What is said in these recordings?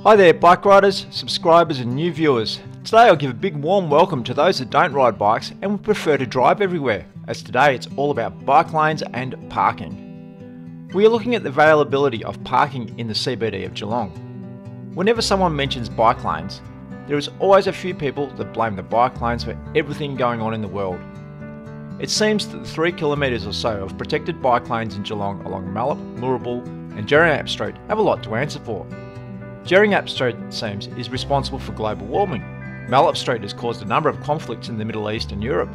Hi there bike riders, subscribers and new viewers. Today I'll give a big warm welcome to those that don't ride bikes and would prefer to drive everywhere, as today it's all about bike lanes and parking. We are looking at the availability of parking in the CBD of Geelong. Whenever someone mentions bike lanes, there is always a few people that blame the bike lanes for everything going on in the world. It seems that the 3 kilometres or so of protected bike lanes in Geelong along Mallup, Moorabool and Geelong Street have a lot to answer for. Geelong Street, it seems, is responsible for global warming. Mallup Street has caused a number of conflicts in the Middle East and Europe.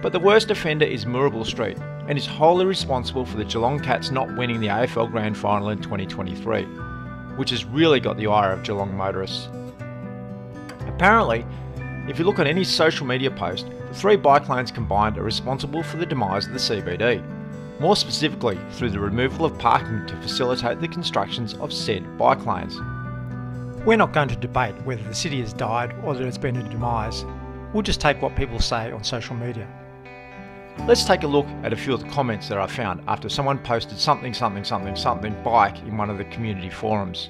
But the worst offender is Moorabool Street and is wholly responsible for the Geelong Cats not winning the AFL Grand Final in 2023, which has really got the ire of Geelong motorists. Apparently, if you look on any social media post, the 3 bike lanes combined are responsible for the demise of the CBD, more specifically through the removal of parking to facilitate the constructions of said bike lanes. We're not going to debate whether the city has died or that it's been a demise. We'll just take what people say on social media. Let's take a look at a few of the comments that I found after someone posted something bike in one of the community forums.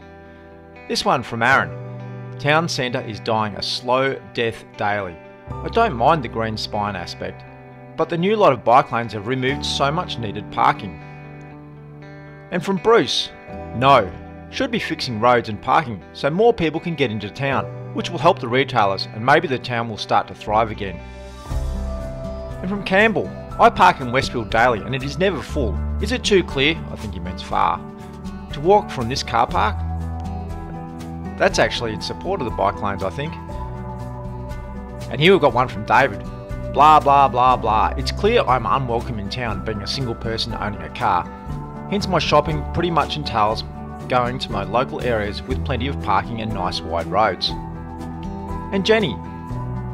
This one from Aaron. Town centre is dying a slow death daily. I don't mind the green spine aspect, but the new lot of bike lanes have removed so much needed parking. And from Bruce, no. Should be fixing roads and parking so more people can get into town, which will help the retailers and maybe the town will start to thrive again. And from Campbell, I park in Westfield daily and it is never full. Is it too clear? I think he means far. To walk from this car park? That's actually in support of the bike lanes, I think. And here we've got one from David. Blah blah blah blah. It's clear I'm unwelcome in town being a single person owning a car. Hence my shopping pretty much entails going to my local areas with plenty of parking and nice wide roads. And Jenny,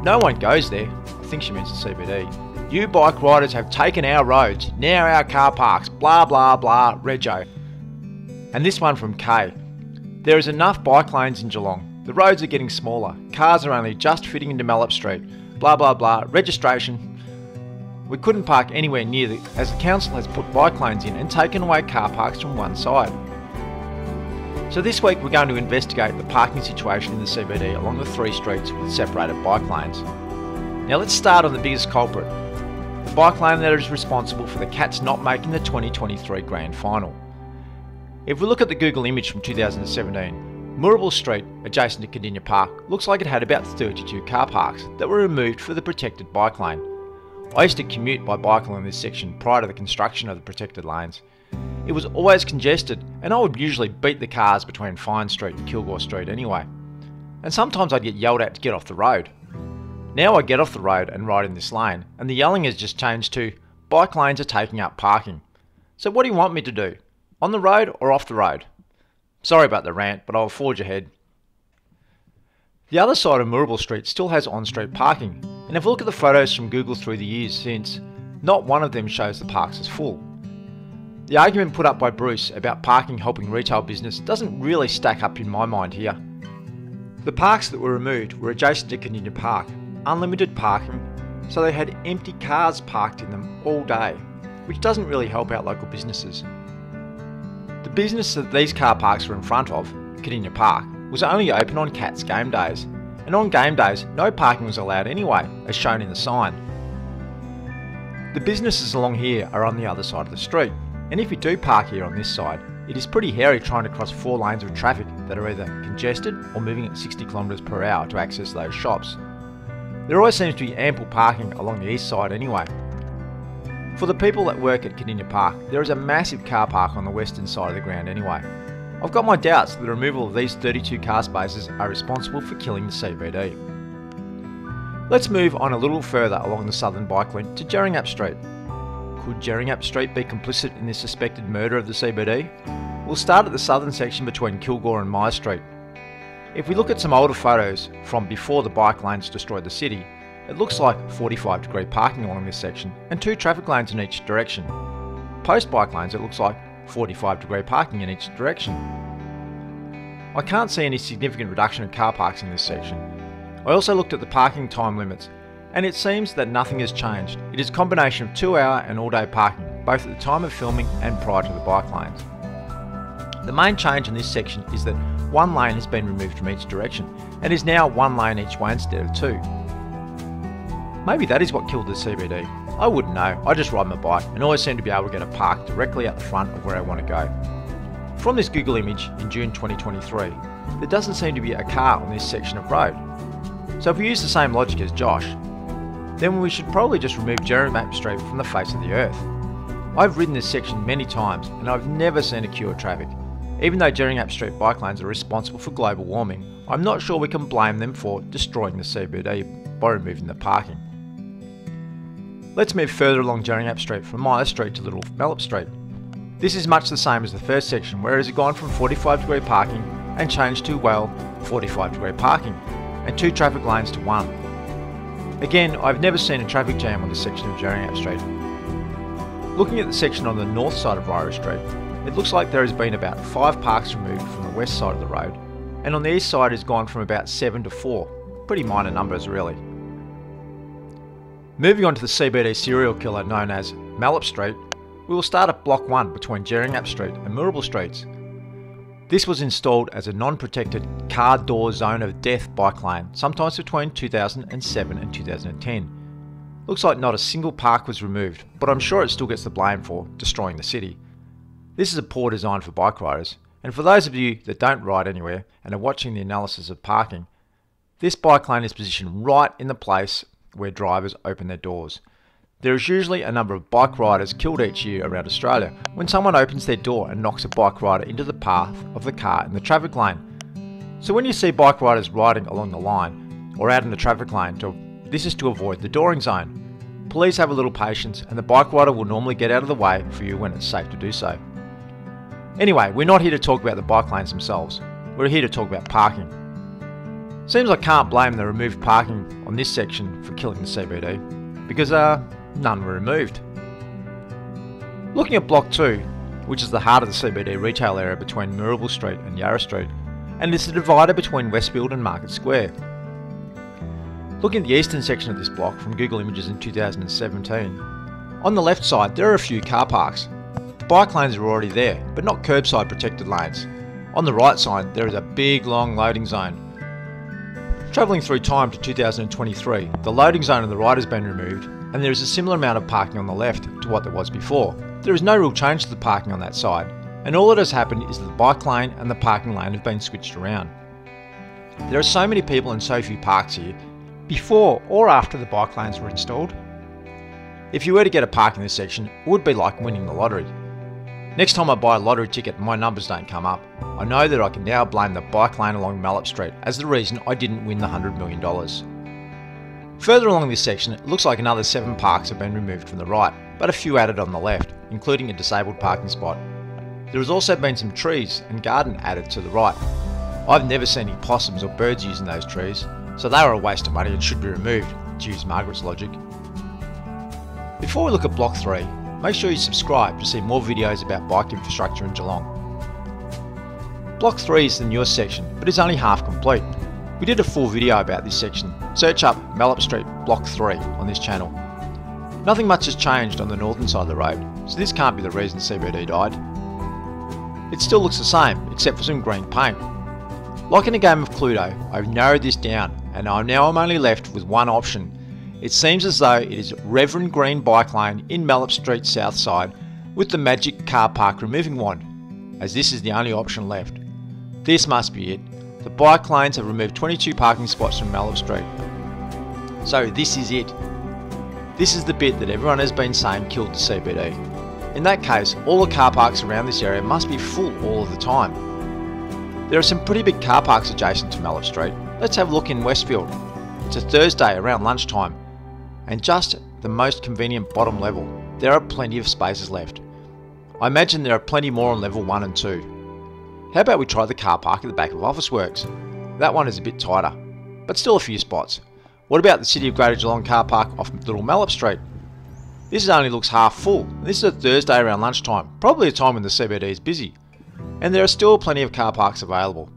no one goes there. I think she means the CBD. You bike riders have taken our roads, now our car parks, blah blah blah, rego. And this one from Kay. There is enough bike lanes in Geelong. The roads are getting smaller. Cars are only just fitting into Mallup Street. Blah blah blah, registration. We couldn't park anywhere near as the council has put bike lanes in and taken away car parks from one side. So this week we're going to investigate the parking situation in the CBD along the 3 streets with separated bike lanes. Now let's start on the biggest culprit, the bike lane that is responsible for the Cats not making the 2023 Grand Final. If we look at the Google image from 2017, Moorabool Street, adjacent to Cardinia Park, looks like it had about 32 car parks that were removed for the protected bike lane. I used to commute by bike along this section prior to the construction of the protected lanes. It was always congested and I would usually beat the cars between Fine Street and Kilgore Street anyway. And sometimes I'd get yelled at to get off the road. Now I get off the road and ride in this lane and the yelling has just changed to bike lanes are taking up parking. So what do you want me to do? On the road or off the road? Sorry about the rant, but I'll forge ahead. The other side of Moorabool Street still has on-street parking, and if we look at the photos from Google through the years since, not one of them shows the parks as full. The argument put up by Bruce about parking helping retail business doesn't really stack up in my mind here. The parks that were removed were adjacent to Cardinia Park, unlimited parking, so they had empty cars parked in them all day, which doesn't really help out local businesses. The business that these car parks were in front of, Cardinia Park, was only open on Cats game days, and on game days no parking was allowed anyway, as shown in the sign. The businesses along here are on the other side of the street. And if you do park here on this side, it is pretty hairy trying to cross 4 lanes of traffic that are either congested or moving at 60 km per hour to access those shops. There always seems to be ample parking along the east side anyway. For the people that work at Cardinia Park, there is a massive car park on the western side of the ground anyway. I've got my doubts that the removal of these 32 car spaces are responsible for killing the CBD. Let's move on a little further along the southern bike link to Geelong Street. Could Geelong Street be complicit in this suspected murder of the CBD? We'll start at the southern section between Kilgore and Myers Street. If we look at some older photos from before the bike lanes destroyed the city, it looks like 45-degree parking along this section and 2 traffic lanes in each direction. Post bike lanes it looks like 45-degree parking in each direction. I can't see any significant reduction in car parks in this section. I also looked at the parking time limits, and it seems that nothing has changed. It is a combination of 2-hour and all-day parking, both at the time of filming and prior to the bike lanes. The main change in this section is that one lane has been removed from each direction and is now one lane each way instead of two. Maybe that is what killed the CBD. I wouldn't know, I just ride my bike and always seem to be able to get a park directly at the front of where I want to go. From this Google image in June 2023, there doesn't seem to be a car on this section of road. So if we use the same logic as Josh, then we should probably just remove Jeremy Street from the face of the earth. I've ridden this section many times and I've never seen a queue of traffic. Even though Jeremy Street bike lanes are responsible for global warming, I'm not sure we can blame them for destroying the CBD by removing the parking. Let's move further along Jeremy Street from Myers Street to Little Mellop Street. This is much the same as the first section, where it has gone from 45-degree parking and changed to, well, 45-degree parking and 2 traffic lanes to 1. Again, I've never seen a traffic jam on this section of Jeremy Street. Looking at the section on the north side of Ryrie Street, it looks like there has been about 5 parks removed from the west side of the road, and on the east side has gone from about 7 to 4. Pretty minor numbers really. Moving on to the CBD serial killer known as Mellop Street, we will start at Block 1 between Jerringap Street and Moorabool Streets. This was installed as a non-protected car door zone of death bike lane, sometimes between 2007 and 2010. Looks like not a single park was removed, but I'm sure it still gets the blame for destroying the city. This is a poor design for bike riders, and for those of you that don't ride anywhere and are watching the analysis of parking, this bike lane is positioned right in the place where drivers open their doors. There is usually a number of bike riders killed each year around Australia when someone opens their door and knocks a bike rider into the path of the car in the traffic lane. So when you see bike riders riding along the line or out in the traffic lane, this is to avoid the dooring zone. Please have a little patience and the bike rider will normally get out of the way for you when it's safe to do so. Anyway, we're not here to talk about the bike lanes themselves, we're here to talk about parking. Seems I can't blame the removed parking on this section for killing the CBD, because none were removed. Looking at Block 2, which is the heart of the CBD retail area between Moorabool Street and Yarra Street, and it's the divider between Westfield and Market Square. Looking at the eastern section of this block from Google Images in 2017, on the left side there are a few car parks. The bike lanes are already there, but not curbside protected lanes. On the right side there is a big long loading zone. Travelling through time to 2023, the loading zone on the right has been removed, and there is a similar amount of parking on the left to what there was before. There is no real change to the parking on that side, and all that has happened is that the bike lane and the parking lane have been switched around. There are so many people and so few parks here, before or after the bike lanes were installed. If you were to get a park in this section, it would be like winning the lottery. Next time I buy a lottery ticket and my numbers don't come up, I know that I can now blame the bike lane along Mellop Street as the reason I didn't win the $100 million. Further along this section, it looks like another 7 parks have been removed from the right, but a few added on the left, including a disabled parking spot. There has also been some trees and garden added to the right. I've never seen any possums or birds using those trees, so they are a waste of money and should be removed, to use Margaret's logic. Before we look at Block 3, make sure you subscribe to see more videos about bike infrastructure in Geelong. Block 3 is the newest section, but is only half complete. We did a full video about this section. Search up Mellop Street Block 3 on this channel. Nothing much has changed on the northern side of the road, so this can't be the reason CBD died. It still looks the same, except for some green paint. Like in a game of Cluedo, I've narrowed this down, and I'm only left with one option. It seems as though it is Reverend Green Bike Lane in Mellop Street South Side with the magic car park removing wand, as this is the only option left. This must be it. The bike lanes have removed 22 parking spots from Mellop Street. So this is it. This is the bit that everyone has been saying killed the CBD. In that case, all the car parks around this area must be full all of the time. There are some pretty big car parks adjacent to Mellop Street. Let's have a look in Westfield. It's a Thursday around lunchtime, and just the most convenient bottom level, there are plenty of spaces left. I imagine there are plenty more on level 1 and 2. How about we try the car park at the back of Officeworks? That one is a bit tighter, but still a few spots. What about the City of Greater Geelong car park off Little Mellop Street? This only looks half full, and this is a Thursday around lunchtime, probably a time when the CBD is busy. And there are still plenty of car parks available.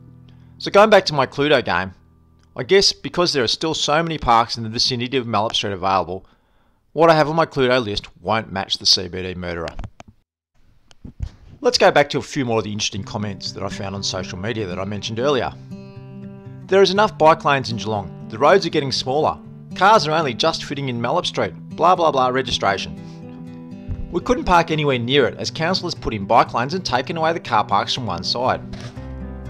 So going back to my Cluedo game, I guess because there are still so many parks in the vicinity of Mellop Street available, what I have on my Cluedo list won't match the CBD murderer. Let's go back to a few more of the interesting comments that I found on social media that I mentioned earlier. There is enough bike lanes in Geelong. The roads are getting smaller. Cars are only just fitting in Mallup Street. Blah blah blah registration. We couldn't park anywhere near it as council has put in bike lanes and taken away the car parks from one side.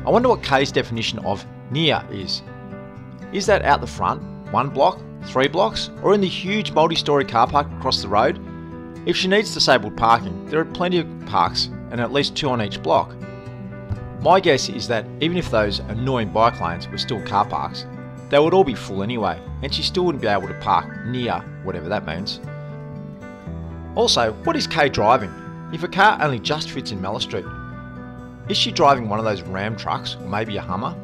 I wonder what Kay's definition of near is. Is that out the front, 1 block, 3 blocks, or in the huge multi-storey car park across the road? If she needs disabled parking, there are plenty of parks and at least 2 on each block. My guess is that even if those annoying bike lanes were still car parks, they would all be full anyway, and she still wouldn't be able to park near, whatever that means. Also, what is Kay driving? If a car only just fits in Mallup Street, is she driving one of those Ram trucks, or maybe a Hummer?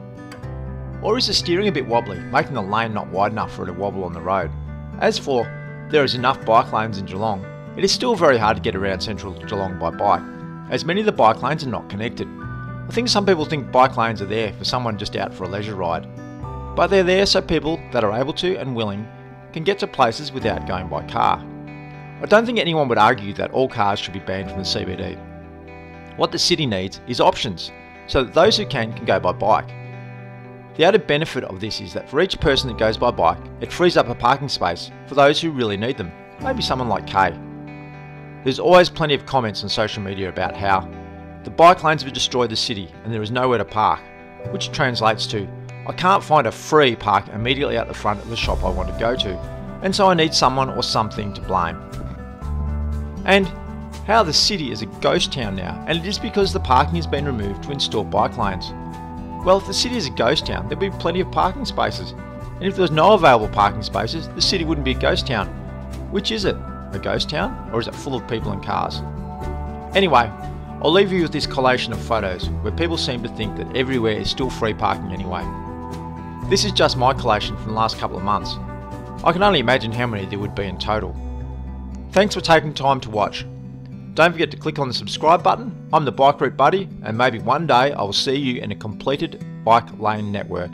Or is the steering a bit wobbly, making the lane not wide enough for her to wobble on the road? As for there is enough bike lanes in Geelong, it is still very hard to get around central Geelong by bike, as many of the bike lanes are not connected. I think some people think bike lanes are there for someone just out for a leisure ride, but they're there so people that are able to and willing can get to places without going by car. I don't think anyone would argue that all cars should be banned from the CBD. What the city needs is options, so that those who can go by bike. The added benefit of this is that for each person that goes by bike, it frees up a parking space for those who really need them, maybe someone like Kay. There's always plenty of comments on social media about how the bike lanes have destroyed the city and there is nowhere to park, which translates to, I can't find a free park immediately out the front of the shop I want to go to, and so I need someone or something to blame. And how the city is a ghost town now, and it is because the parking has been removed to install bike lanes. Well, if the city is a ghost town, there'd be plenty of parking spaces, and if there was no available parking spaces, the city wouldn't be a ghost town. Which is it? A ghost town, or is it full of people and cars? Anyway, I'll leave you with this collation of photos where people seem to think that everywhere is still free parking anyway. This is just my collation from the last couple of months. I can only imagine how many there would be in total. Thanks for taking time to watch. Don't forget to click on the subscribe button. I'm the Bike Route Buddy, and maybe one day I will see you in a completed bike lane network.